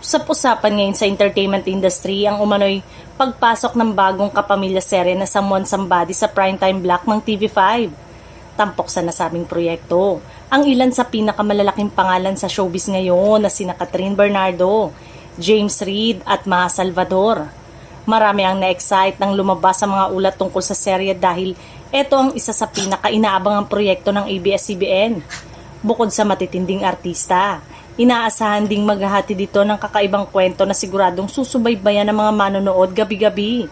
Usap-usapan ngayon sa entertainment industry ang umano'y pagpasok ng bagong kapamilya serye na Someone Somebody sa primetime block ng TV5. Tampok sa nasabing proyekto ang ilan sa pinakamalalaking pangalan sa showbiz ngayon na sina Catherine Bernardo, James Reid at Maha Salvador. Marami ang na-excite nang lumabas sa mga ulat tungkol sa serye dahil ito ang isa sa pinaka-inaabangang proyekto ng ABS-CBN. Bukod sa matitinding artista, inaasahan ding maghahati dito ng kakaibang kwento na siguradong susubaybayan ng mga manonood gabi-gabi.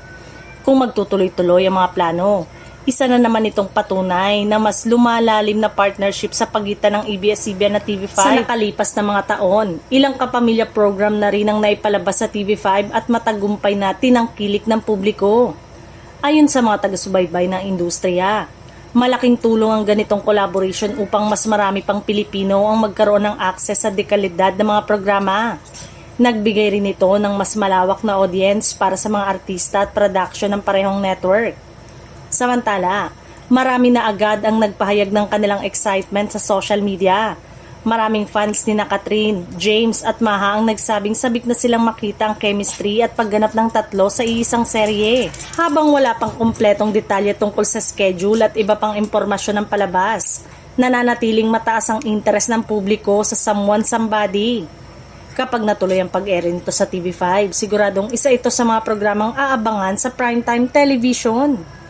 Kung magtutuloy-tuloy ang mga plano, isa na naman itong patunay na mas lumalalim na partnership sa pagitan ng ABS-CBN at TV5 sa nakalipas na mga taon. Ilang kapamilya program na rin ang naipalabas sa TV5 at matagumpay na tinangkilik ng publiko. Ayon sa mga taga-subaybay ng industriya, malaking tulong ang ganitong collaboration upang mas marami pang Pilipino ang magkaroon ng akses sa dekalidad ng mga programa. Nagbigay rin ito ng mas malawak na audience para sa mga artista at production ng parehong network. Samantala, marami na agad ang nagpahayag ng kanilang excitement sa social media. Maraming fans ni Catherine, James at Maha ang nagsabing sabik na silang makita ang chemistry at pagganap ng tatlo sa iisang serye. Habang wala pang kumpletong detalye tungkol sa schedule at iba pang impormasyon ng palabas, nananatiling mataas ang interes ng publiko sa Someone Somebody. Kapag natuloy ang pag-air nito sa TV5, siguradong isa ito sa mga programang aabangan sa primetime television.